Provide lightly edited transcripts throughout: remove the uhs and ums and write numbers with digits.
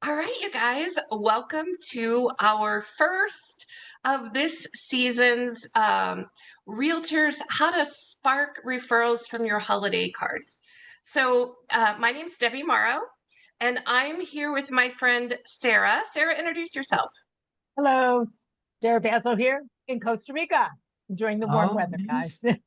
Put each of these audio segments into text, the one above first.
All right, you guys, welcome to our first of this season's Realtors How to Spark Referrals from Your Holiday Cards. So, my name's Debbie Morrow, and I'm here with my friend Sarah. Sarah, introduce yourself. Hello, Sarah Basil here in Costa Rica, enjoying the warm Oh, weather, nice. guys.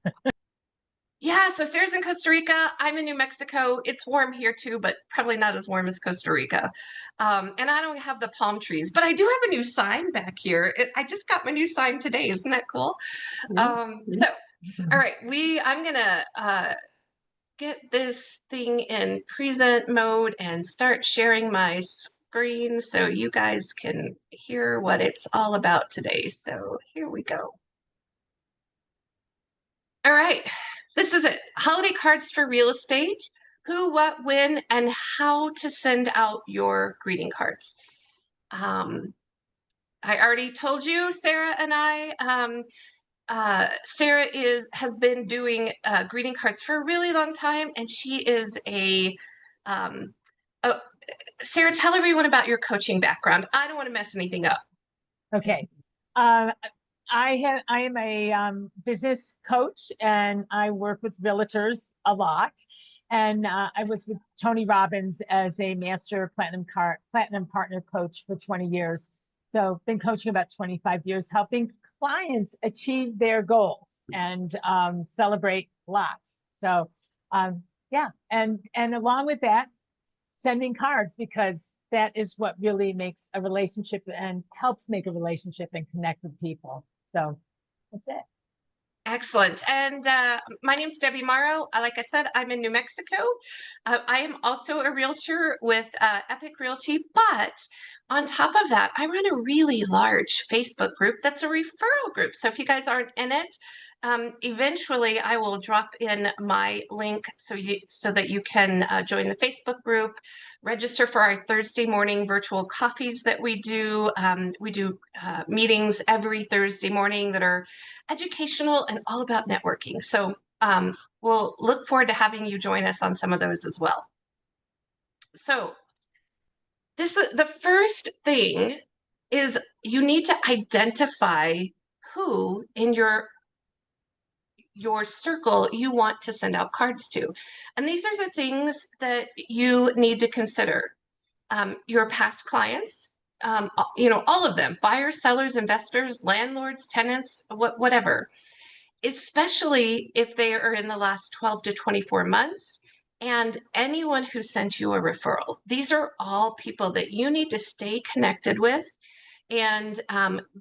Yeah, so Sarah's in Costa Rica. I'm in New Mexico. It's warm here too, but probably not as warm as Costa Rica. And I don't have the palm trees, but I do have a new sign back here. I just got my new sign today. Isn't that cool? So, all right, I'm gonna get this thing in present mode and start sharing my screen so you guys can hear what it's all about today. So here we go. All right, this is it. Holiday cards for real estate. Who, what, when, and how to send out your greeting cards. I already told you, Sarah and I, Sarah has been doing greeting cards for a really long time, and she is um, oh, Sarah, tell everyone about your coaching background. I don't want to mess anything up. Okay. I am a business coach, and I work with realtors a lot. And I was with Tony Robbins as a master platinum partner coach for 20 years. So been coaching about 25 years, helping clients achieve their goals and celebrate lots. So yeah, and along with that, sending cards, because that is what really makes a relationship and helps make a relationship and connect with people. So that's it. Excellent. And my name's Debbie Morrow. Like I said, I'm in New Mexico. I am also a realtor with Epic Realty, but on top of that, I run a really large Facebook group that's a referral group. So if you guys aren't in it, eventually I will drop in my link so that you can join the Facebook group, register for our Thursday morning virtual coffees that we do. We do meetings every Thursday morning that are educational and all about networking. So we'll look forward to having you join us on some of those as well. So the first thing is you need to identify who in your circle you want to send out cards to. And these are the things that you need to consider. Your past clients, all of them, buyers, sellers, investors, landlords, tenants, whatever, especially if they are in the last 12 to 24 months, and anyone who sent you a referral. These are all people that you need to stay connected with and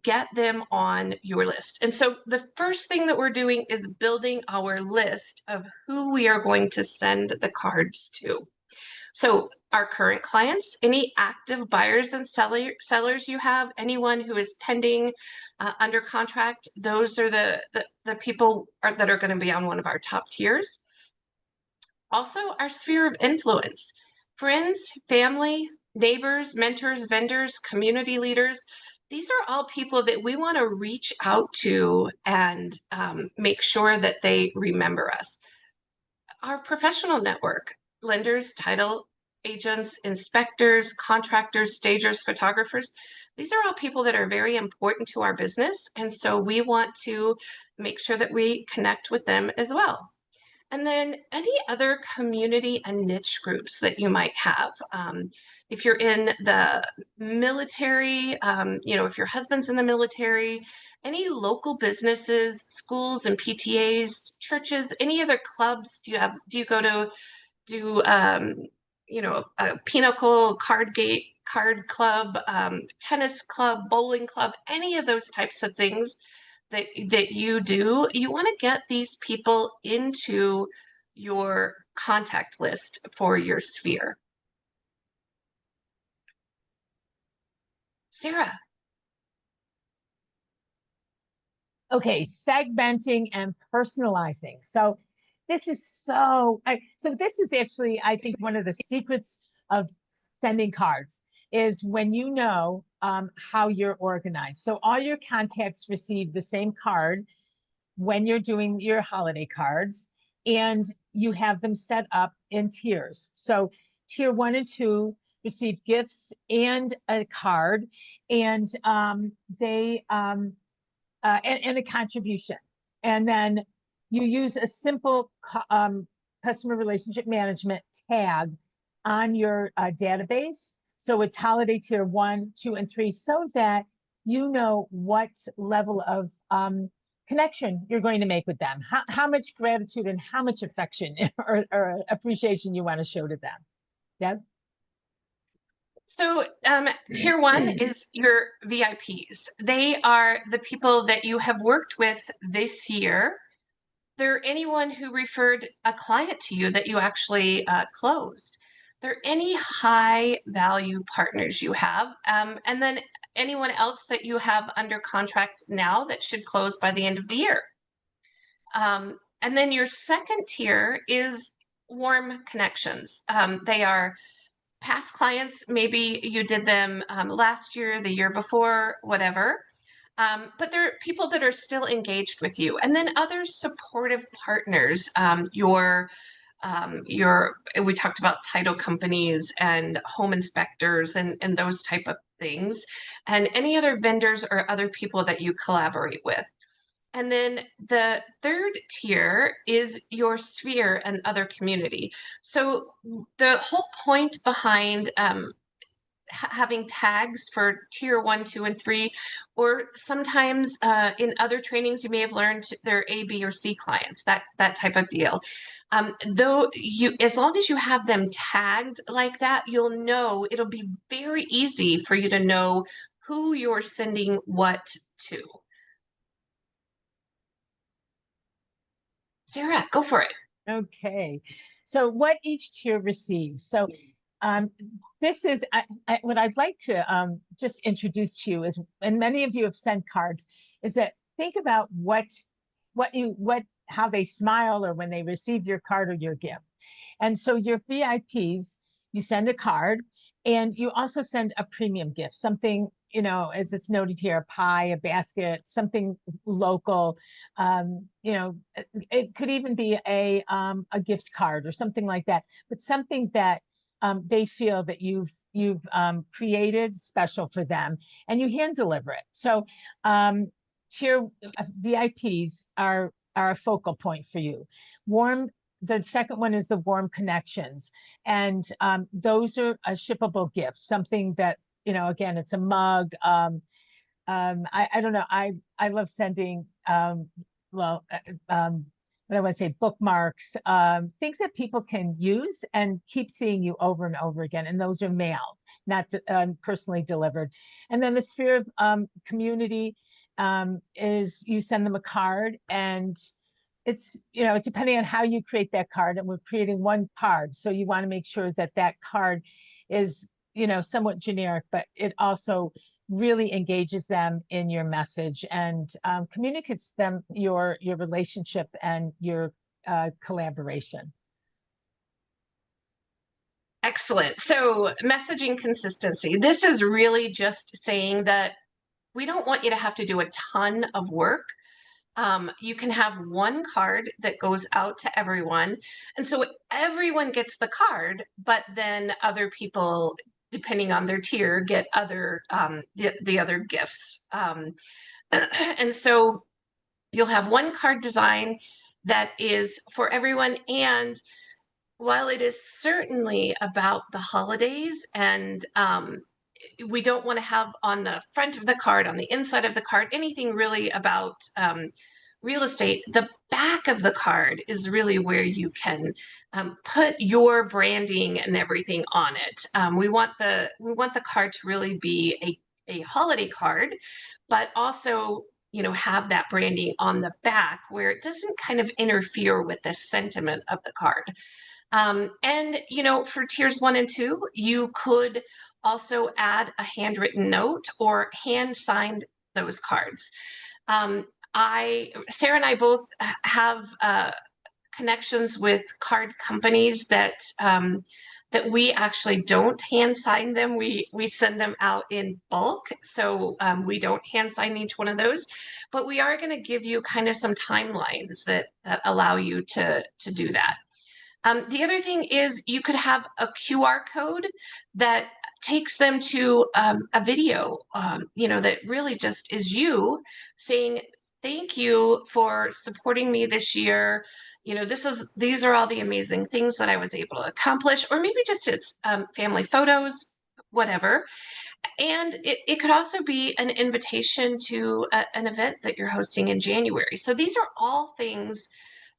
get them on your list. And so the first thing that we're doing is building our list of who we are going to send the cards to. So our current clients, any active buyers and sellers you have, anyone who is pending under contract, those are the people that are going to be on one of our top tiers. Also, our sphere of influence, friends, family, neighbors, mentors, vendors, community leaders. These are all people that we want to reach out to and make sure that they remember us. Our professional network, lenders, title agents, inspectors, contractors, stagers, photographers. These are all people that are very important to our business. And so we want to make sure that we connect with them as well. And then any other community and niche groups that you might have. If you're in the military, if your husband's in the military, any local businesses, schools and PTAs, churches, any other clubs, do you go to a Pinnacle card club, tennis club, bowling club, any of those types of things that you do, you want to get these people into your contact list for your sphere. Sarah. Okay, segmenting and personalizing. So this is this is actually, I think, one of the secrets of sending cards is when you know how you're organized. So all your contacts receive the same card when you're doing your holiday cards, and you have them set up in tiers. So tier 1 and 2 receive gifts and a card, and and a contribution. And then you use a simple customer relationship management tag on your database. So it's holiday tier 1, 2, and 3, so that you know what level of connection you're going to make with them, how much gratitude and how much affection or appreciation you want to show to them. Yeah. So, tier 1 is your VIPs. They are the people that you have worked with this year. They're anyone who referred a client to you that you actually closed. They're any high value partners you have, and then anyone else that you have under contract now that should close by the end of the year. And then your second tier is warm connections. They are past clients. Maybe you did them last year, the year before, whatever. But they're people that are still engaged with you. And then other supportive partners, we talked about title companies and home inspectors and those type of things, and any other vendors or other people that you collaborate with. And then the third tier is your sphere and other community. So the whole point behind having tags for tier 1, 2, and 3, or sometimes in other trainings you may have learned they're A, B, or C clients, that type of deal. Though as long as you have them tagged like that, you'll know, it'll be very easy for you to know who you're sending what to. Sarah, go for it. Okay. So what each tier receives. So this is what I'd like to just introduce to you is, and many of you have sent cards, is that think about how they smile or when they receive your card or your gift. And so your VIPs, you send a card, and you also send a premium gift, something, as it's noted here, a pie, a basket, something local. It could even be a gift card or something like that, but something that they feel that you've created special for them, and you hand deliver it. So tier VIPs are a focal point for you. The second one is the warm connections, and those are a shippable gift, something that, again, it's a mug. I don't know. I love sending what I want to say, bookmarks, things that people can use and keep seeing you over and over again. And those are mailed, not personally delivered. And then the sphere of community is you send them a card, and it's, depending on how you create that card, and we're creating one card. So you want to make sure that that card is, somewhat generic, but it also really engages them in your message and communicates them your relationship and your collaboration. Excellent. So messaging consistency. This is really just saying that we don't want you to have to do a ton of work. You can have one card that goes out to everyone. And so everyone gets the card, but then other people, depending on their tier, get other the other gifts. And so you'll have one card design that is for everyone. And while it is certainly about the holidays, and we don't want to have on the front of the card, on the inside of the card, anything really about real estate, the back of the card is really where you can put your branding and everything on it. We want the card to really be a holiday card, but also, have that branding on the back where it doesn't kind of interfere with the sentiment of the card. And, for tiers 1 and 2, you could also add a handwritten note or hand signed those cards. Sarah and I both have connections with card companies that we actually don't hand sign them. We send them out in bulk, so we don't hand sign each one of those. But we are going to give you kind of some timelines that allow you to do that. The other thing is you could have a QR code that takes them to a video, that really just is you saying, thank you for supporting me this year. These are all the amazing things that I was able to accomplish, or maybe just it's family photos, whatever. And it could also be an invitation to an event that you're hosting in January. So these are all things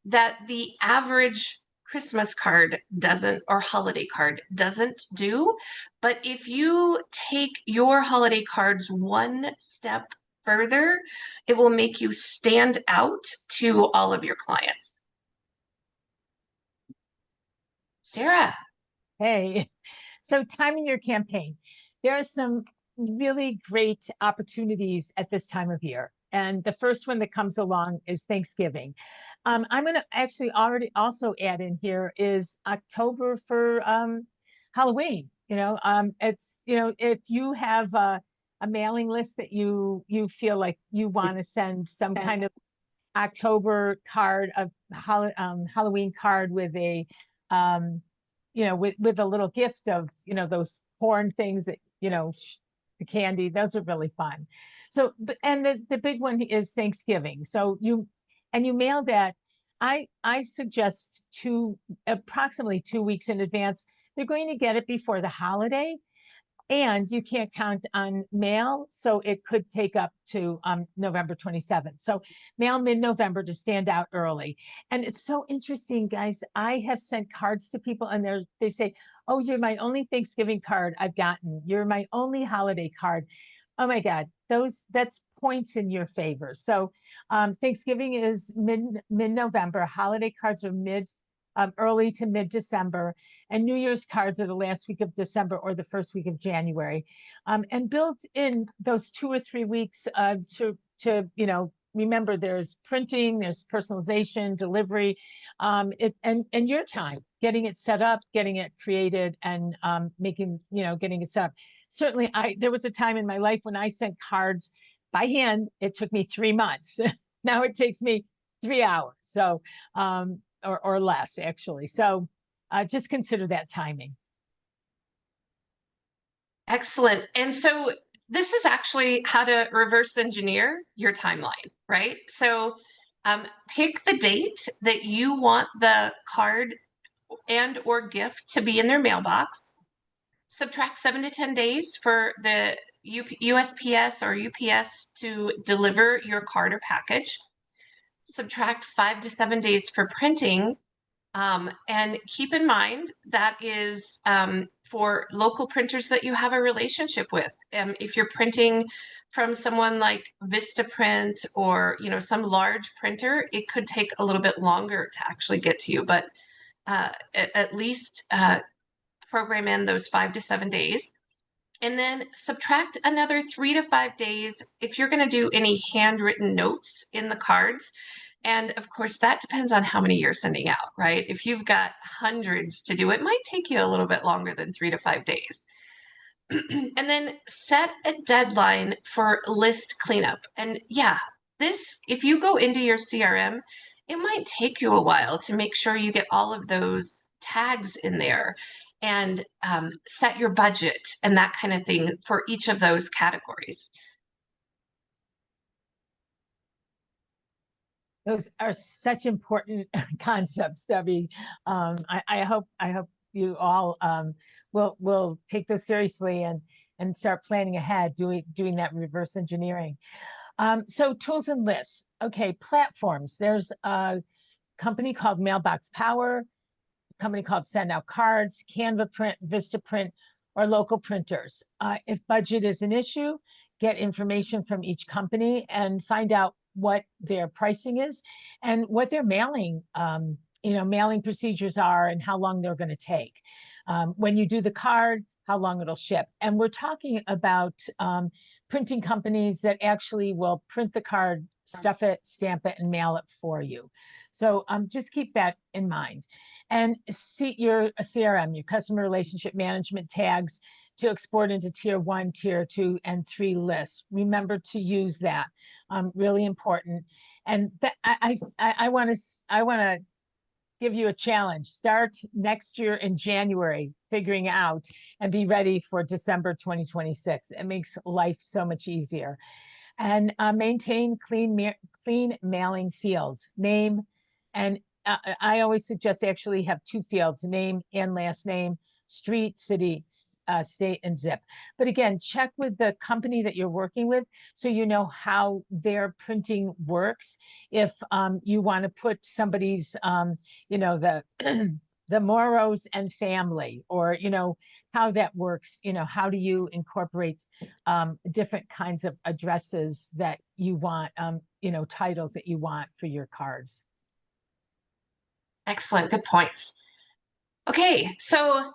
that the average Christmas card doesn't, or holiday card doesn't do. But if you take your holiday cards one step further, it will make you stand out to all of your clients. Sarah. Hey, so timing your campaign. There are some really great opportunities at this time of year. And the first one that comes along is Thanksgiving. I'm going to actually already also add in here is October for Halloween. If you have a mailing list that you feel like you want to send some kind of October card, of Halloween card with a with a little gift of those corn things that the candy. Those are really fun. So, and the big one is Thanksgiving. So you mail that. I suggest approximately 2 weeks in advance. They're going to get it before the holiday, and you can't count on mail, so it could take up to November 27th. So mail mid-November to stand out early. And it's so interesting, guys. I have sent cards to people, and they say, "Oh, you're my only Thanksgiving card I've gotten. You're my only holiday card." Oh my God, that's points in your favor. So Thanksgiving is mid-November. Holiday cards are early to mid-December, and New Year's cards are the last week of December or the first week of January. And built in those 2 or 3 weeks to remember, there's printing, there's personalization, delivery, and your time getting it set up, getting it created, and getting it set up. Certainly, there was a time in my life when I sent cards by hand. It took me 3 months. Now it takes me 3 hours. So or less, actually. So just consider that timing. Excellent. And so this is actually how to reverse engineer your timeline, right? So pick the date that you want the card and or gift to be in their mailbox. Subtract 7 to 10 days for the USPS or UPS to deliver your card or package. Subtract 5 to 7 days for printing. And keep in mind that is for local printers that you have a relationship with. If you're printing from someone like Vistaprint or some large printer, it could take a little bit longer to actually get to you, but at least program in those 5 to 7 days. And then subtract another 3 to 5 days if you're going to do any handwritten notes in the cards. And of course, that depends on how many you're sending out, right? If you've got hundreds to do, it might take you a little bit longer than 3 to 5 days. And then set a deadline for list cleanup. And yeah, if you go into your CRM, it might take you a while to make sure you get all of those tags in there and set your budget and that kind of thing for each of those categories. Those are such important concepts, Debbie. I hope you all will take those seriously and start planning ahead, doing that reverse engineering. So tools and lists. Okay, platforms. There's a company called Mailbox Power, a company called Send Out Cards, Canva Print, Vistaprint, or local printers. If budget is an issue, get information from each company and find out what their pricing is and what their mailing procedures are and how long they're going to take. When you do the card, how long it'll ship. And we're talking about printing companies that actually will print the card, stuff it, stamp it, and mail it for you. So just keep that in mind. And see your CRM, your customer relationship management tags, to export into tier 1, tier 2, and 3 lists. Remember to use that. Really important. And I want to give you a challenge. Start next year in January, figuring out and be ready for December 2026. It makes life so much easier. And maintain clean mailing fields, name, and I always suggest actually have two fields, name and last name, street, city, state, and zip. But again, check with the company that you're working with so you know how their printing works. If you want to put somebody's, the the Moros and family, or how that works. How do you incorporate different kinds of addresses that you want, titles that you want for your cards. Excellent. Good points. Okay, so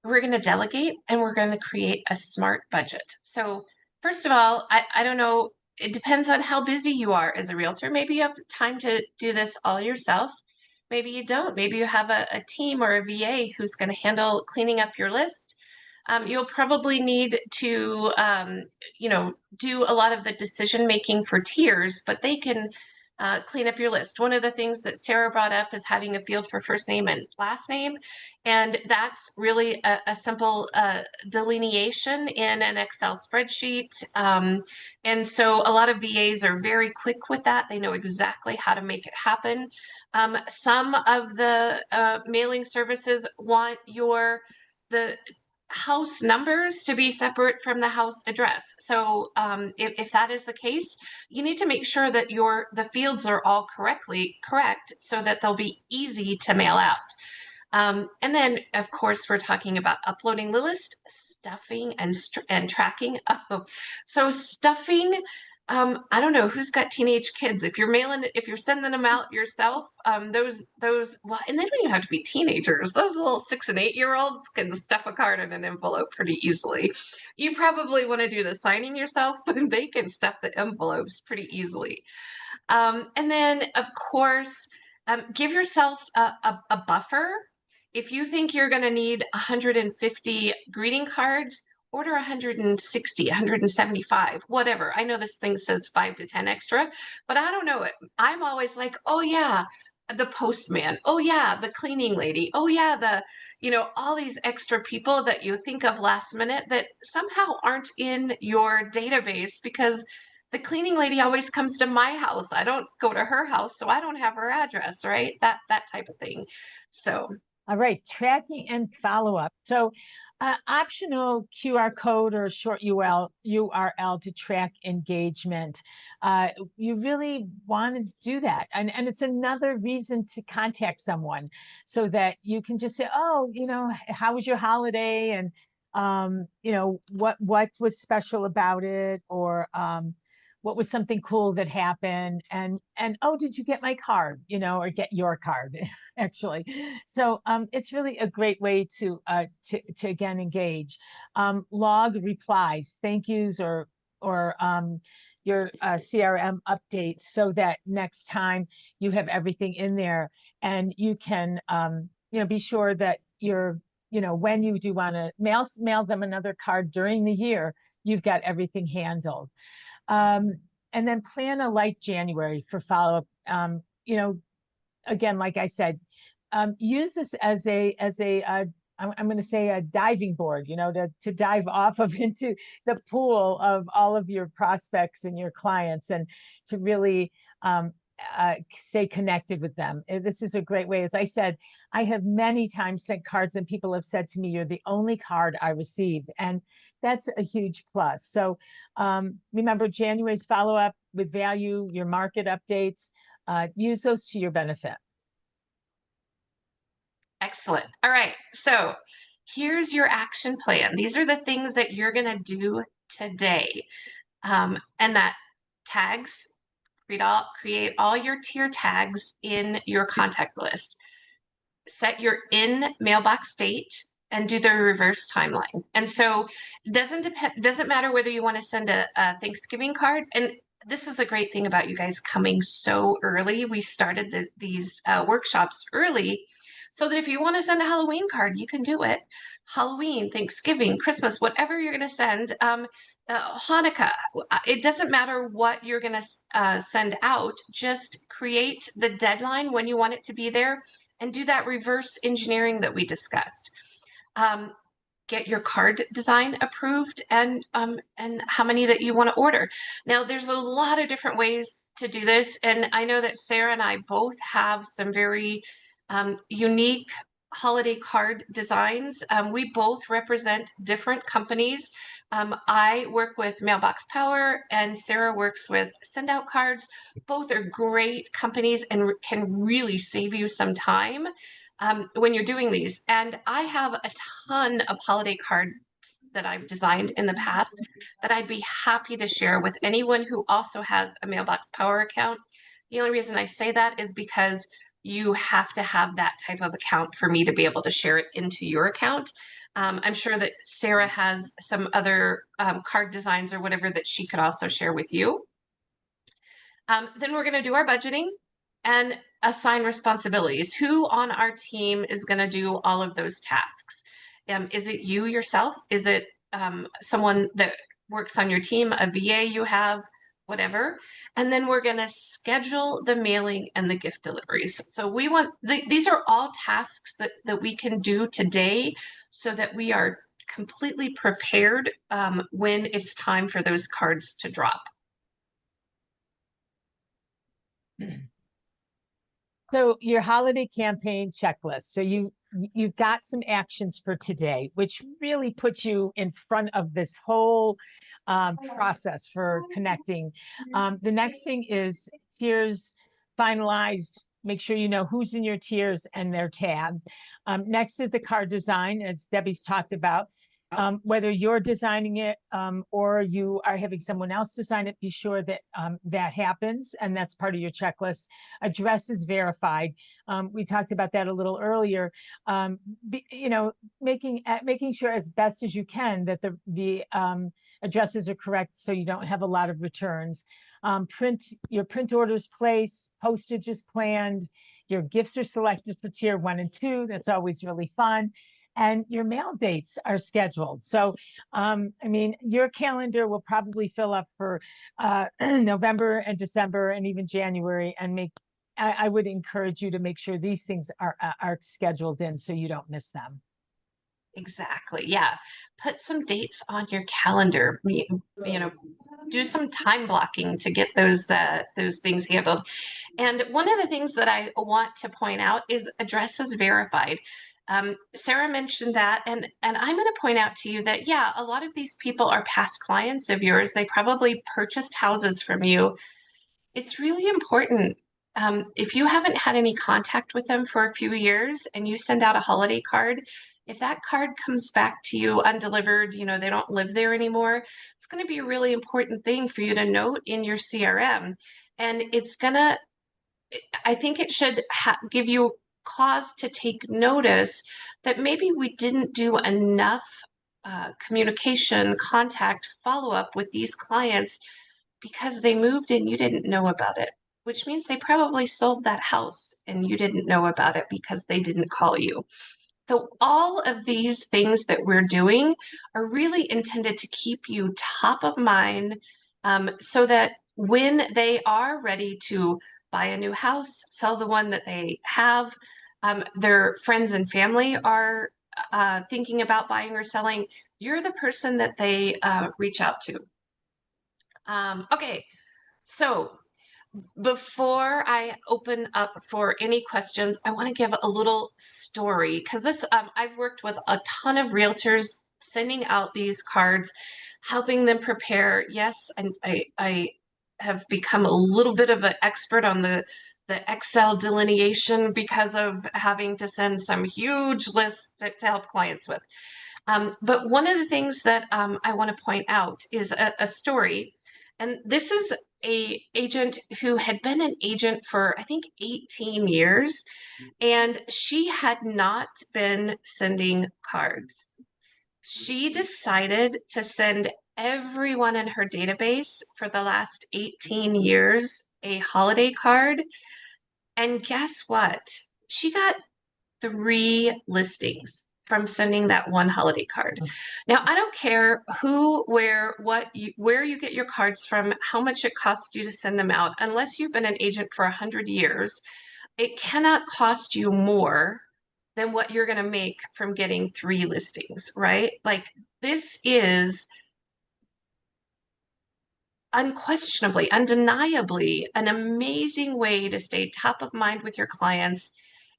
we're going to delegate and we're going to create a smart budget. So first of all, I don't know, it depends on how busy you are as a realtor. Maybe you have time to do this all yourself. Maybe you don't. Maybe you have a team or a VA who's going to handle cleaning up your list. You'll probably need to, do a lot of the decision making for tiers, but they can clean up your list. One of the things that Sarah brought up is having a field for first name and last name. And that's really a simple delineation in an Excel spreadsheet. And so a lot of VAs are very quick with that. They know exactly how to make it happen. Some of the mailing services want the house numbers to be separate from the house address. So if that is the case, you need to make sure that the fields are all correct so that they'll be easy to mail out. And then, of course, we're talking about uploading the list, stuffing, and tracking. Oh, so stuffing, I don't know who's got teenage kids. If you're sending them out yourself, well, and they don't even have to be teenagers. Those little 6 and 8-year-olds can stuff a card in an envelope pretty easily. You probably want to do the signing yourself, but they can stuff the envelopes pretty easily. And then, of course, give yourself a buffer. If you think you're going to need 150 greeting cards, order 160, 175, whatever. I know this thing says 5 to 10 extra, but I don't know it. I'm always like, oh yeah, the postman. Oh yeah, the cleaning lady. Oh yeah, all these extra people that you think of last minute that somehow aren't in your database because the cleaning lady always comes to my house. I don't go to her house, so I don't have her address, right? That type of thing. So All right, tracking and follow-up. So optional QR code or short URL to track engagement. You really want to do that. And it's another reason to contact someone so that you can just say, oh, how was your holiday? And, what was special about it? Or what was something cool that happened? And oh, did you get my card? Or get your card, actually. So it's really a great way to again engage. Log replies, thank yous, or your CRM updates so that next time you have everything in there, and you can be sure that when you do want to mail them another card during the year, you've got everything handled. And then plan a light January for follow-up. Again, like I said, use this as I'm going to say a diving board, to dive off of into the pool of all of your prospects and your clients, and to really stay connected with them. This is a great way. As I said, I have many times sent cards and people have said to me, you're the only card I received. And that's a huge plus. So remember, January's follow-up with value, your market updates, use those to your benefit. excellent. All right. So here's your action plan. These are the things that you're going to do today. And that tags, create all your tier tags in your contact list. Set your in mailbox date and do the reverse timeline. And so it doesn't matter whether you want to send a Thanksgiving card. And this is a great thing about you guys coming so early. We started these workshops early so that if you want to send a Halloween card, you can do it. Halloween, Thanksgiving, Christmas, whatever you're going to send, Hanukkah, it doesn't matter what you're going to send out. Just create the deadline when you want it to be there. and do that reverse engineering that we discussed. Um, get your card design approved and how many that you want to order. Now, there's a lot of different ways to do this, and I know that Sarah and I both have some very unique holiday card designs. We both represent different companies. I work with Mailbox Power, and Sarah works with Send Out Cards. Both are great companies and can really save you some time when you're doing these. And I have a ton of holiday cards that I've designed in the past that I'd be happy to share with anyone who also has a Mailbox Power account. The only reason I say that is because you have to have that type of account for me to be able to share it into your account. I'm sure that Sarah has some other card designs or whatever that she could also share with you. Then we're going to do our budgeting and assign responsibilities. Who on our team is going to do all of those tasks? Is it you yourself? Is it someone that works on your team, a VA you have, whatever? And then we're going to schedule the mailing and the gift deliveries. So we want, these are all tasks that we can do today so that we are completely prepared when it's time for those cards to drop. So your holiday campaign checklist. So you've got some actions for today, which really puts you in front of this whole process for connecting. The next thing is tiers finalized. Make sure you know who's in your tiers and they're tagged. Next is the card design, as Debbie's talked about. Whether you're designing it or you are having someone else design it, be sure that that happens, and that's part of your checklist. Address is verified. We talked about that a little earlier. Making sure as best as you can that the addresses are correct, so you don't have a lot of returns. Your print orders placed, postage is planned, your gifts are selected for tier 1 and 2. That's always really fun. And your mail dates are scheduled. So, your calendar will probably fill up for November and December and even January. And I would encourage you to make sure these things are scheduled in so you don't miss them. Exactly. Yeah. Put some dates on your calendar. Do some time blocking to get those things handled. And one of the things that I want to point out is addresses verified. Sarah mentioned that, and I'm going to point out to you that, yeah, a lot of these people are past clients of yours. They probably purchased houses from you. It's really important. If you haven't had any contact with them for a few years and you send out a holiday card, if that card comes back to you undelivered, they don't live there anymore, it's going to be a really important thing for you to note in your CRM. And I think it should give you cause to take notice that maybe we didn't do enough communication, contact, follow-up with these clients because they moved and you didn't know about it, which means they probably sold that house and you didn't know about it because they didn't call you. So all of these things that we're doing are really intended to keep you top of mind so that when they are ready to buy a new house, sell the one that they have, their friends and family are thinking about buying or selling, you're the person that they reach out to. Okay, so before I open up for any questions, I want to give a little story because I've worked with a ton of realtors sending out these cards, helping them prepare. Yes, and I have become a little bit of an expert on the Excel delineation because of having to send some huge lists to help clients with. But one of the things that I want to point out is a story. And this is a agent who had been an agent for, I think, 18 years, and she had not been sending cards. She decided to send everyone in her database for the last 18 years a holiday card. And guess what? She got 3 listings from sending that one holiday card. Now, I don't care who, where, where you get your cards from, how much it costs you to send them out, unless you've been an agent for 100 years. it cannot cost you more than what you're going to make from getting 3 listings, right? Like this is unquestionably, undeniably an amazing way to stay top of mind with your clients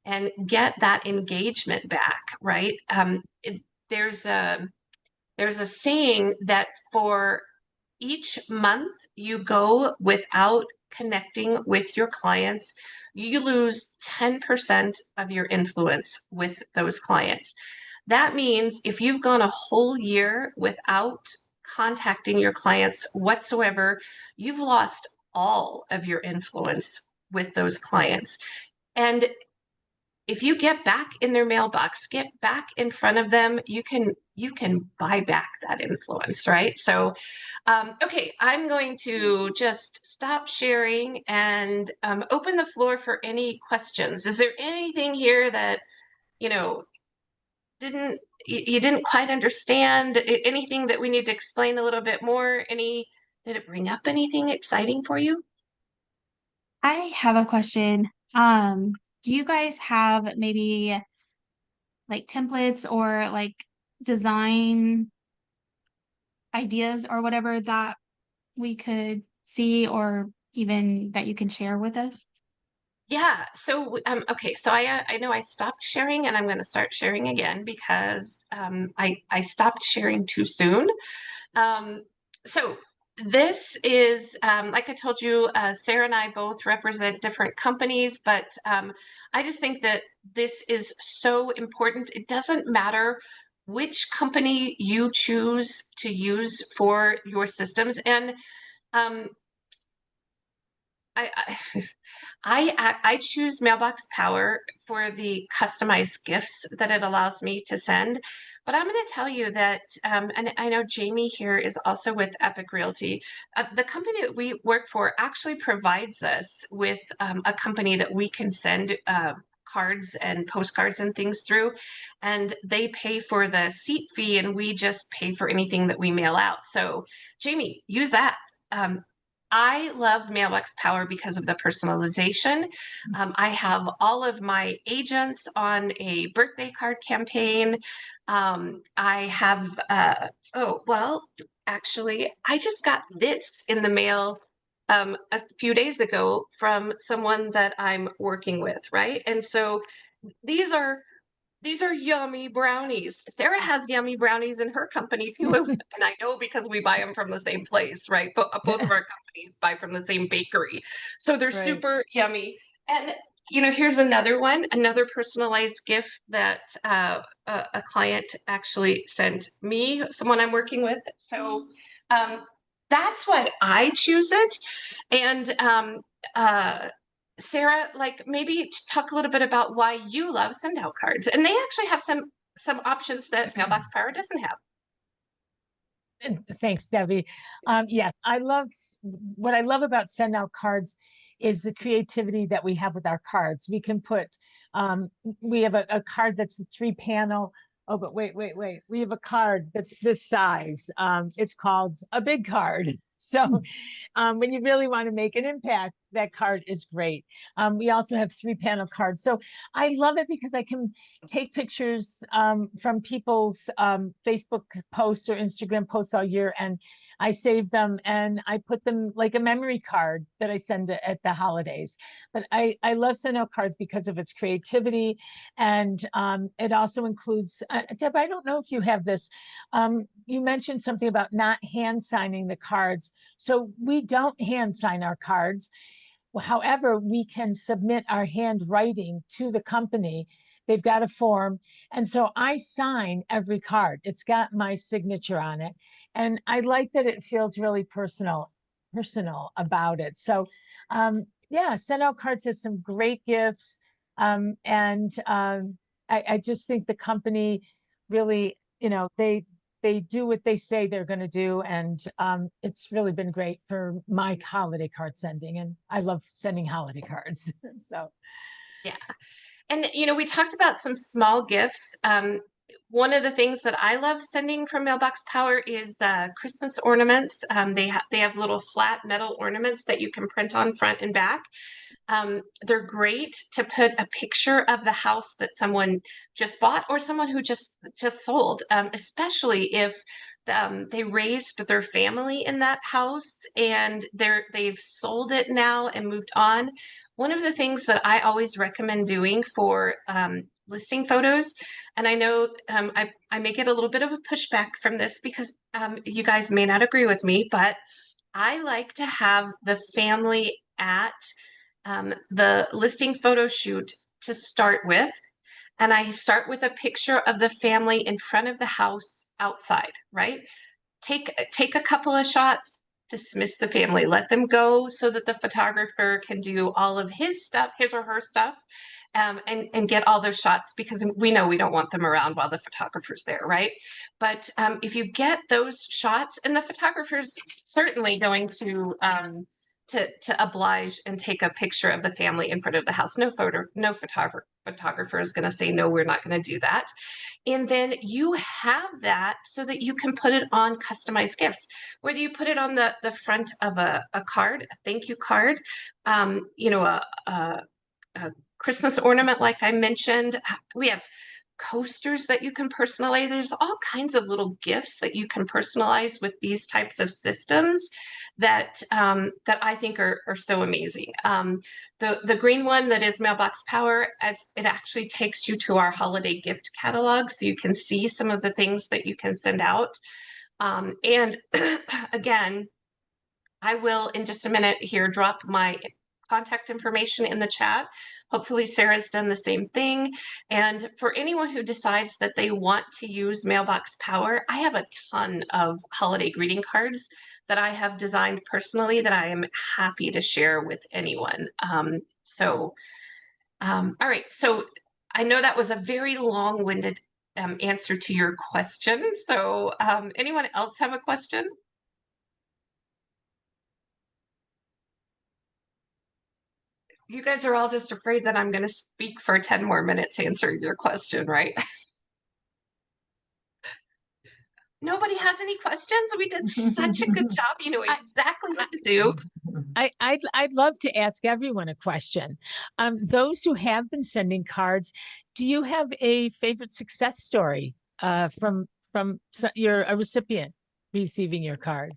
and get that engagement back, right? There's a there's a saying that for each month you go without connecting with your clients, you lose 10% of your influence with those clients. That means if you've gone a whole year without contacting your clients whatsoever, you've lost all of your influence with those clients. And if you get back in their mailbox, get back in front of them, you can buy back that influence, right? So, okay, I'm going to just stop sharing and open the floor for any questions. Is there anything here that you know you didn't quite understand? Anything that we need to explain a little bit more? Any Did it bring up anything exciting for you? I have a question. Do you guys have maybe like templates or like design ideas or whatever that we could see or even that you can share with us? Yeah. So, okay. So I know I stopped sharing, and I'm going to start sharing again because I stopped sharing too soon. Um, so this is, like I told you, Sarah and I both represent different companies, but I just think that this is so important. It doesn't matter which company you choose to use for your systems, and um, I I choose Mailbox Power for the customized gifts that it allows me to send. But I'm going to tell you that, and I know Jamie here is also with Epic Realty. The company that we work for actually provides us with a company that we can send cards and postcards and things through, and they pay for the seat fee, and we just pay for anything that we mail out. So, Jamie, use that. I love Mailbox Power because of the personalization. I have all of my agents on a birthday card campaign. I have, oh, well, actually, I just got this in the mail a few days ago from someone that I'm working with, right? And so these are these are yummy brownies. Sarah has yummy brownies in her company too. And I know because we buy them from the same place, right? But both of our companies buy from the same bakery. So they're Right. super yummy. And here's another one, another personalized gift that a client actually sent me, someone I'm working with. So that's what I choose it. And uh, Sarah, like maybe talk a little bit about why you love send out cards. And they actually have some options that Mailbox Power doesn't have. Thanks, Debbie. Yes, what I love about send out cards is the creativity that we have with our cards. We can put, we have a card that's a 3 panel. Oh, but wait. We have a card that's this size. It's called a big card. So when you really want to make an impact, that card is great. We also have 3 panel cards. So I love it because I can take pictures from people's Facebook posts or Instagram posts all year, and I save them and I put them like a memory card that I send at the holidays. But I love send out cards because of its creativity, and it also includes, Deb, I don't know if you have this. You mentioned something about not hand signing the cards. So we don't hand sign our cards. However, we can submit our handwriting to the company. They've got a form. And so I sign every card. It's got my signature on it. And I like that it feels really personal about it. So yeah, send out cards has some great gifts. I just think the company really, they do what they say they're going to do, and it's really been great for my holiday card sending, and I love sending holiday cards. So Yeah. And we talked about some small gifts. One of the things that I love sending from Mailbox Power is Christmas ornaments. They have little flat metal ornaments that you can print on front and back. They're great to put a picture of the house that someone just bought or someone who just sold, especially if they raised their family in that house and they've sold it now and moved on. One of the things that I always recommend doing for listing photos, and I know I may get a little bit of a pushback from this because you guys may not agree with me, but I like to have the family at the listing photo shoot to start with. And I start with a picture of the family in front of the house outside, right? Take a couple of shots, dismiss the family, let them go so that the photographer can do all of his stuff, his or her stuff, and get all their shots because we know we don't want them around while the photographer's there, right? But if you get those shots, and the photographer's certainly going to oblige and take a picture of the family in front of the house. No photographer is going to say no, we're not going to do that. And then you have that so that you can put it on customized gifts, whether you put it on the front of a card, a thank you card, a Christmas ornament, like I mentioned. We have coasters that you can personalize. There's all kinds of little gifts that you can personalize with these types of systems that that I think are so amazing. The green one that is Mailbox Power, as it actually takes you to our holiday gift catalog, so you can see some of the things that you can send out. And again, I will in just a minute here drop my contact information in the chat. Hopefully Sarah's done the same thing. And for anyone who decides that they want to use Mailbox Power, I have a ton of holiday greeting cards that I have designed personally that I am happy to share with anyone. All right, so I know that was a very long-winded answer to your question. So anyone else have a question? You guys are all just afraid that I'm going to speak for 10 more minutes answering your question, right? Nobody has any questions? We did such a good job. You know exactly what to do. I'd love to ask everyone a question. Those who have been sending cards, do you have a favorite success story from a recipient receiving your card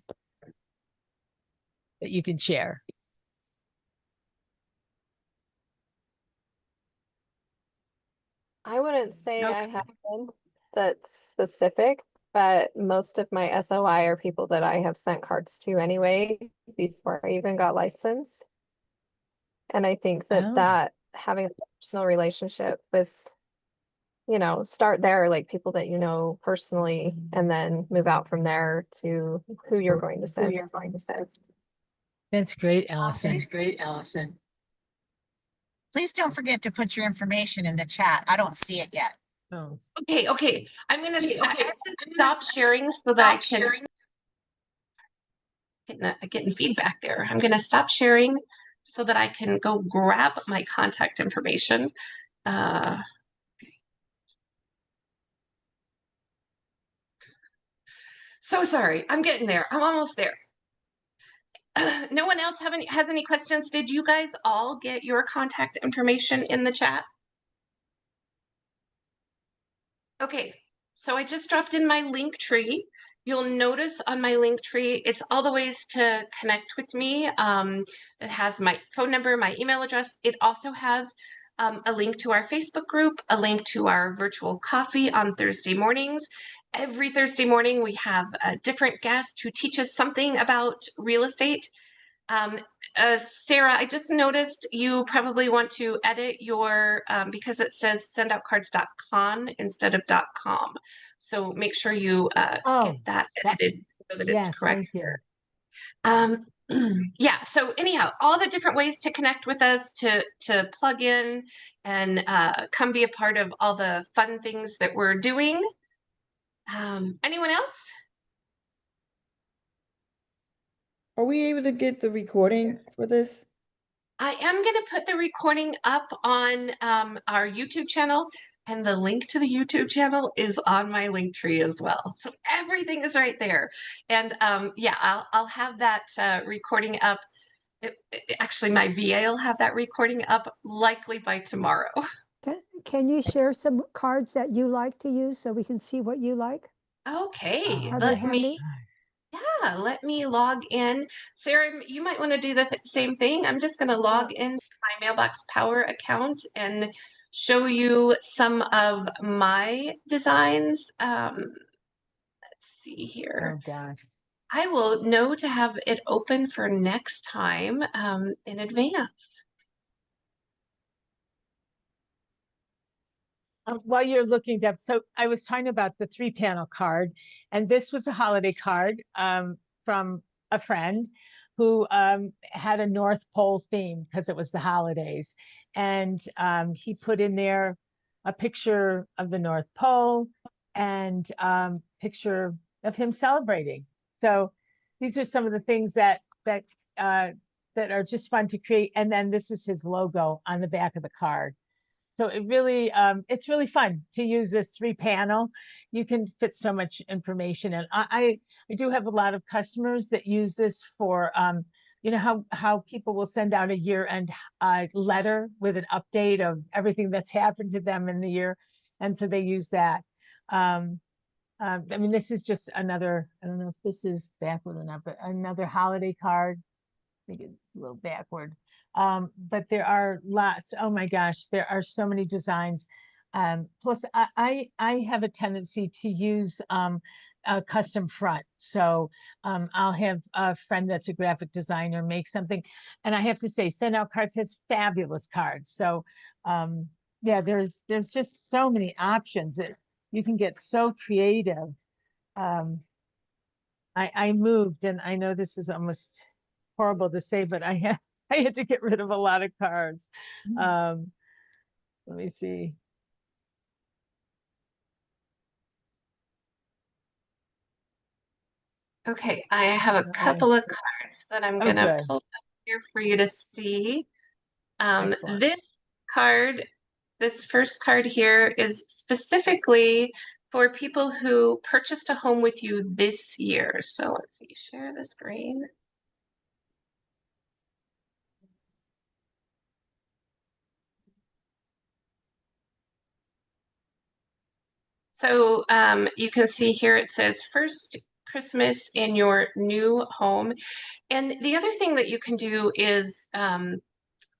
that you can share? I wouldn't say Nope. I have one that's specific, but most of my SOI are people that I have sent cards to anyway before I even got licensed. And I think that Oh. having a personal relationship with, start there, like people that you know personally, and then move out from there to who you're going to send. That's great, Allison. That's great, Allison. Please don't forget to put your information in the chat. I don't see it yet. Oh. Okay. I'm gonna I have to stop sharing so that I can getting feedback there. I'm gonna stop sharing so that I can go grab my contact information. So sorry, I'm getting there. I'm almost there. No one else has any questions? Did you guys all get your contact information in the chat? Okay, so I just dropped in my link tree. You'll notice on my link tree, it's all the ways to connect with me. It has my phone number, my email address. It also has a link to our Facebook group, a link to our virtual coffee on Thursday mornings. Every Thursday morning, we have a different guest who teaches something about real estate. Sarah, I just noticed you probably want to edit your, because it says sendoutcards.com instead of .com. So make sure you get that edited so that it's correct. Thank you. Yeah, so anyhow, all the different ways to connect with us, to plug in and come be a part of all the fun things that we're doing. Anyone else? Are we able to get the recording for this? I am going to put the recording up on our YouTube channel, and the link to the YouTube channel is on my link tree as well. So everything is right there. And yeah, I'll have that recording up Actually, my VA will have that recording up likely by tomorrow. Can you share some cards that you like to use so we can see what you like? Okay, Are they handy? let me log in. Sarah, you might want to do the same thing. I'm just going to log into my Mailbox Power account and show you some of my designs. Let's see here. Oh gosh. I will know to have it open for next time in advance. While you're looking, Deb, so I was talking about the 3-panel card, and this was a holiday card from a friend who had a North Pole theme because it was the holidays. And he put in there a picture of the North Pole and picture of him celebrating. So these are some of the things that are just fun to create. And then this is his logo on the back of the card. So it really, it's really fun to use this 3-panel. You can fit so much information in. I do have a lot of customers that use this for, you know, how people will send out a year-end letter with an update of everything that's happened to them in the year. And so they use that. I mean, this is just another, I don't know if this is backward or not, but another holiday card. I think it's a little backward. But there are lots. Oh my gosh, there are so many designs. Plus, I have a tendency to use a custom front. So I'll have a friend that's a graphic designer make something, and I have to say, Send Out Cards has fabulous cards. So yeah, there's just so many options. You can get so creative. I moved, and I know this is almost horrible to say, but I had to get rid of a lot of cards. Let me see. Okay, I have a couple of cards that I'm going to pull up here for you to see. Excellent. This card, this first card here is specifically for people who purchased a home with you this year. So let's see, share the screen. So you can see here it says first Christmas in your new home. And the other thing that you can do is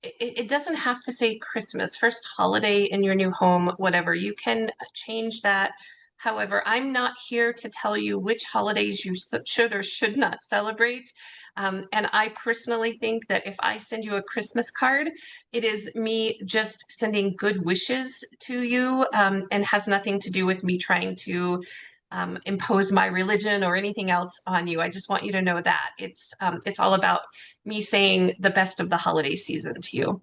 it doesn't have to say Christmas, first holiday in your new home, whatever. You can change that. However, I'm not here to tell you which holidays you should or should not celebrate. And I personally think that if I send you a Christmas card, it is me just sending good wishes to you and has nothing to do with me trying to impose my religion or anything else on you. I just want you to know that it's all about me saying the best of the holiday season to you.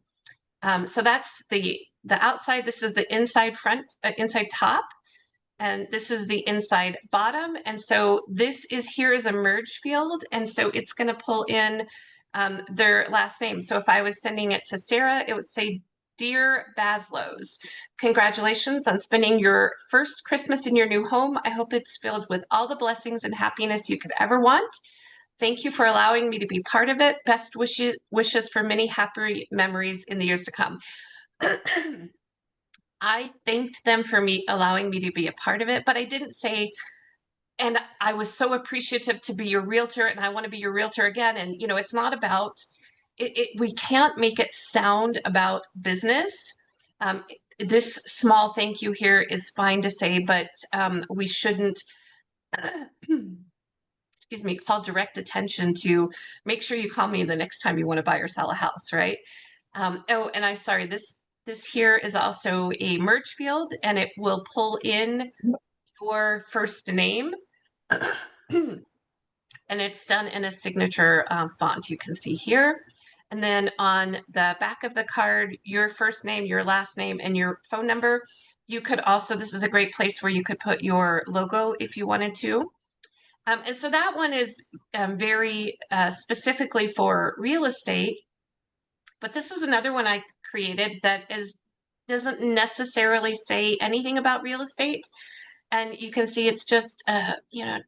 So that's the outside. This is the inside front, inside top, and this is the inside bottom. And so this is here is a merge field, and so it's going to pull in their last name. So if I was sending it to Sarah, it would say, Dear Baslows, congratulations on spending your first Christmas in your new home. I hope it's filled with all the blessings and happiness you could ever want. Thank you for allowing me to be part of it. Best wishes for many happy memories in the years to come. I thanked them for allowing me to be a part of it, but I didn't say, and I was so appreciative to be your realtor and I want to be your realtor again. And, you know, it's not about we can't make it sound about business. This small thank you here is fine to say, but we shouldn't, excuse me, call direct attention to make sure you call me the next time you want to buy or sell a house, right? Oh, and sorry, this here is also a merge field and it will pull in your first name. And it's done in a signature font you can see here. And then on the back of the card, your first name, your last name, and your phone number. You could also, this is a great place where you could put your logo if you wanted to. And so that one is very specifically for real estate. But this is another one I created that doesn't necessarily say anything about real estate. And you can see it's just a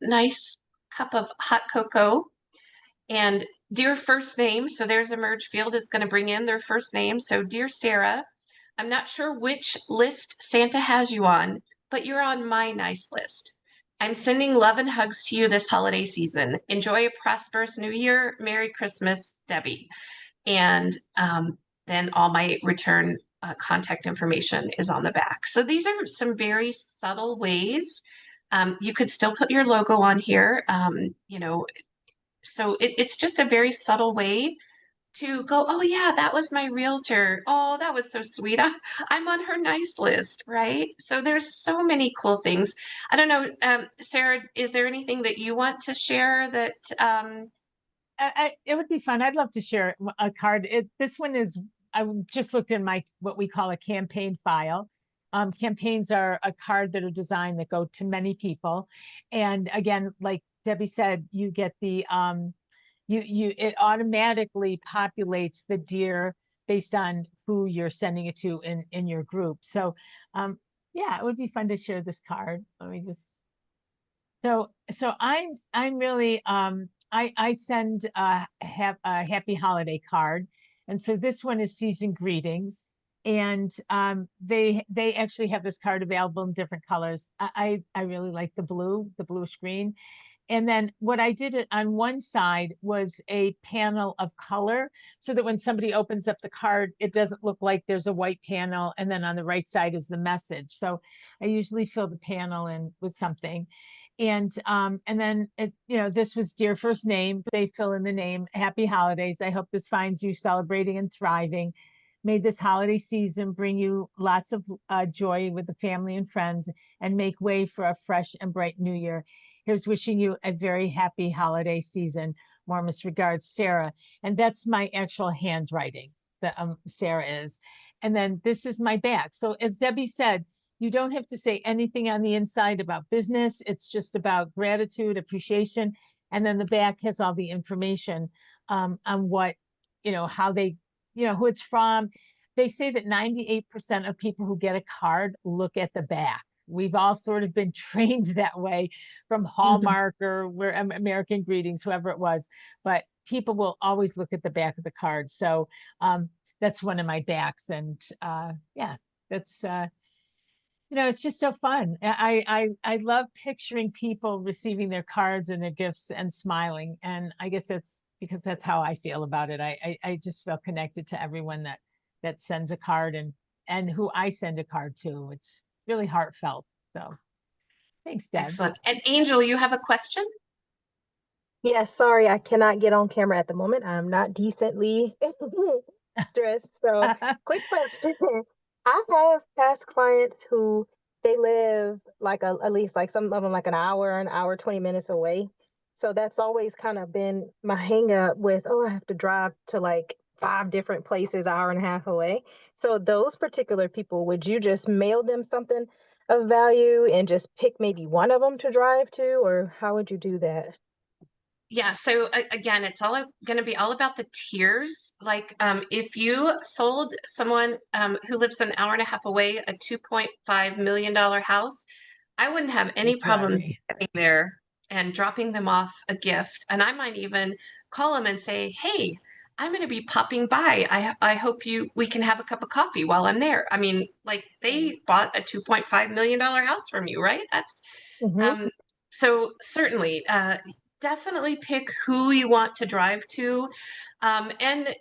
nice cup of hot cocoa. And dear first name, so there's a merge field is going to bring in their first name. So dear Sarah, I'm not sure which list Santa has you on, but you're on my nice list. I'm sending love and hugs to you this holiday season. Enjoy a prosperous new year. Merry Christmas, Debbie. And then all my return contact information is on the back. So these are some very subtle ways. You could still put your logo on here, so it's just a very subtle way to go, oh yeah, that was my realtor. Oh, that was so sweet. I'm on her nice list, right? So there's so many cool things. I don't know, Sarah, is there anything that you want to share that It would be fun. I'd love to share a card. This one is, I just looked in my, what we call a campaign file. Campaigns are a card that are designed that go to many people. And again, like Debbie said, you get the, it automatically populates the deer based on who you're sending it to in your group. So, yeah, it would be fun to share this card. Let me just, so I'm really I send a happy holiday card, and so this one is season greetings, and they actually have this card available in different colors. I really like the blue screen, and then what I did on one side was a panel of color so that when somebody opens up the card, it doesn't look like there's a white panel and then on the right side is the message. So I usually fill the panel in with something. And then this was dear first name. They fill in the name. Happy holidays. I hope this finds you celebrating and thriving. May this holiday season bring you lots of joy with the family and friends and make way for a fresh and bright new year. Here's wishing you a very happy holiday season. Warmest regards, Sarah. And that's my actual handwriting that Sarah is. And then this is my back. So as Debbie said, you don't have to say anything on the inside about business. It's just about gratitude, appreciation. And then the back has all the information on what, how they, who it's from. They say that 98% of people who get a card look at the back. We've all sort of been trained that way from Hallmark or where American Greetings, whoever it was. But people will always look at the back of the card. So that's one of my backs. And yeah, that's it's just so fun. I love picturing people receiving their cards and their gifts and smiling. And I guess that's because that's how I feel about it. I just feel connected to everyone that sends a card and who I send a card to. It's really heartfelt. So thanks, Deb. excellent. And Angel, you have a question? Yes, sorry, I cannot get on camera at the moment. I'm not decently dressed. So, quick question. I have past clients who they live like at least like some of them like an hour, 20 minutes away. So that's always kind of been my hang up with, oh, I have to drive to like 5 different places, hour and a half away. So those particular people, would you just mail them something of value and just pick maybe one of them to drive to, or how would you do that? Yeah, so again, it's all going to be all about the tiers. Like if you sold someone who lives an hour and a half away a $2.5 million house, I wouldn't have any problems getting there and dropping them off a gift. And I might even call them and say, hey, I'm going to be popping by. I hope we can have a cup of coffee while I'm there. I mean, like they bought a $2.5 million house from you, right? That's so certainly definitely pick who you want to drive to. And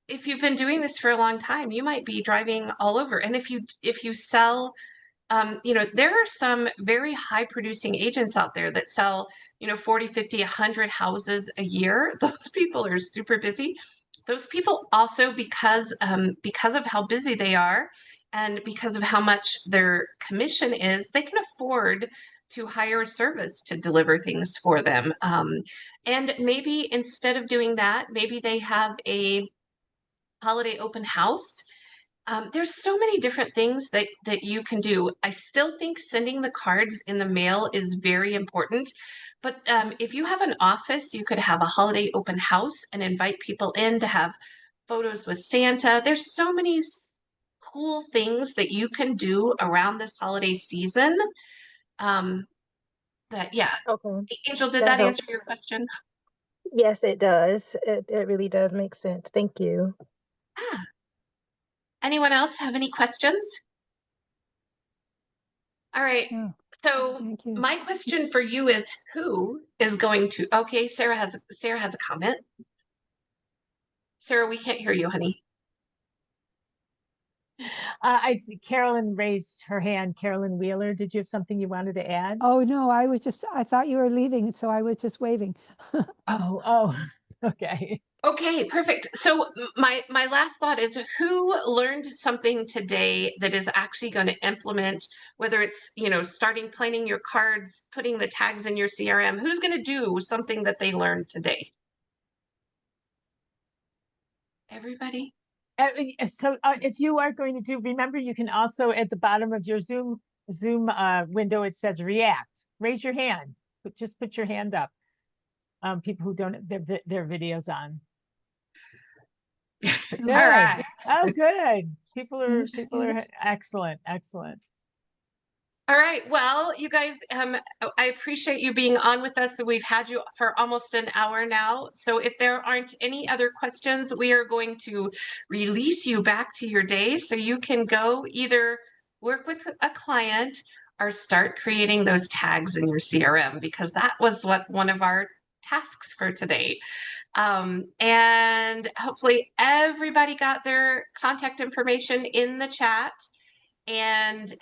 if you've been doing this for a long time, you might be driving all over. And if you sell there are some very high producing agents out there that sell 40, 50, 100 houses a year. Those people are super busy. Those people also, because of how busy they are and because of how much their commission is, they can afford to hire a service to deliver things for them. And maybe instead of doing that, maybe they have a holiday open house. There's so many different things that you can do. I still think sending the cards in the mail is very important. But if you have an office, you could have a holiday open house and invite people in to have photos with Santa. There's so many cool things that you can do around this holiday season. Yeah. Okay, Angel, did that that helps. answer your question? Yes, it does. It really does make sense. Thank you. Ah. Anyone else have any questions? All right. Oh, So thank you. my question for you is, who is going to, okay, Sarah has a comment. Sarah, we can't hear you, honey. Carolyn raised her hand. Carolyn Wheeler, did you have something you wanted to add? Oh, no, I thought you were leaving, so I was just waving. Oh, okay. Okay, perfect. So my last thought is, who learned something today that is actually going to implement, whether it's, starting planning your cards, putting the tags in your CRM, who's going to do something that they learned today? Everybody? So if you are going to do, remember, you can also at the bottom of your Zoom window, it says react. Raise your hand, but just put your hand up. People who don't have their videos on. Good. All right. Oh, good. People are Understood. excellent, excellent. All right. Well, you guys, I appreciate you being on with us. So we've had you for almost an hour now. So if there aren't any other questions, we are going to release you back to your day so you can go either work with a client or start creating those tags in your CRM, because that was what one of our tasks for today. And hopefully everybody got their contact information in the chat and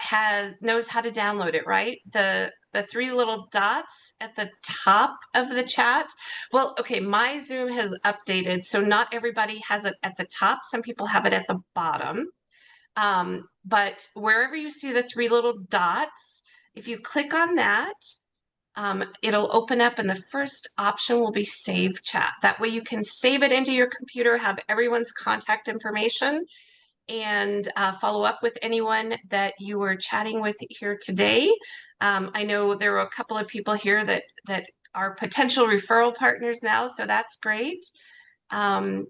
knows how to download it, right? The three little dots at the top of the chat. Well, okay, my Zoom has updated, so not everybody has it at the top. Some people have it at the bottom. But wherever you see the three little dots, if you click on that, it'll open up, and the first option will be save chat. That way you can save it into your computer, have everyone's contact information, and follow up with anyone that you were chatting with here today. I know there were a couple of people here that are potential referral partners now, so that's great. So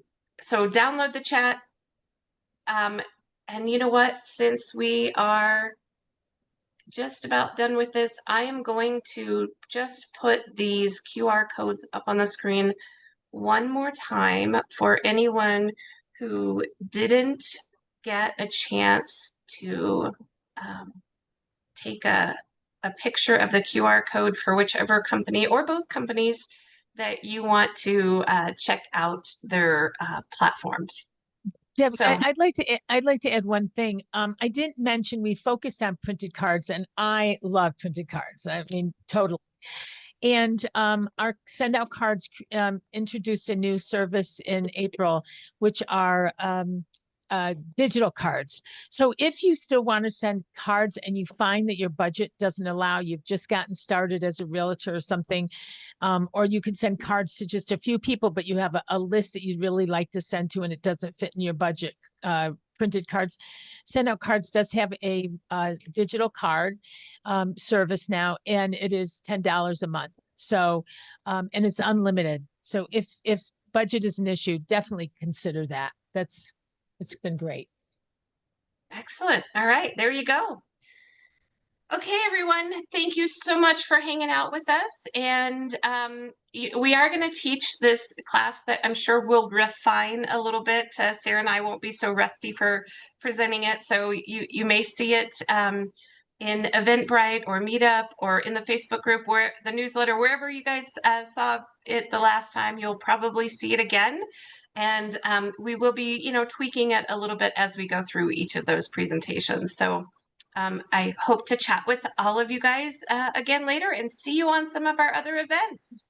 download the chat. And you know what? Since we are just about done with this, I am going to just put these QR codes up on the screen one more time for anyone who didn't get a chance to take a picture of the QR code for whichever company or both companies that you want to check out their platforms. Deb, So I'd like to add one thing. I didn't mention we focused on printed cards, and I love printed cards. I mean, totally. And our send out cards introduced a new service in April, which are digital cards. So if you still want to send cards and you find that your budget doesn't allow, you've just gotten started as a realtor or something, or you can send cards to just a few people, but you have a list that you'd really like to send to and it doesn't fit in your budget. Printed cards, Send Out Cards does have a digital card service now, and it is $10 a month. So, and it's unlimited. So if budget is an issue, definitely consider that. It's been great. excellent. All right, there you go. Okay, everyone, thank you so much for hanging out with us. And we are going to teach this class that I'm sure will refine a little bit. Sarah and I won't be so rusty for presenting it. So you may see it in Eventbrite or Meetup or in the Facebook group, where the newsletter, wherever you guys saw it the last time, you'll probably see it again. And we will be, tweaking it a little bit as we go through each of those presentations. So I hope to chat with all of you guys again later and see you on some of our other events.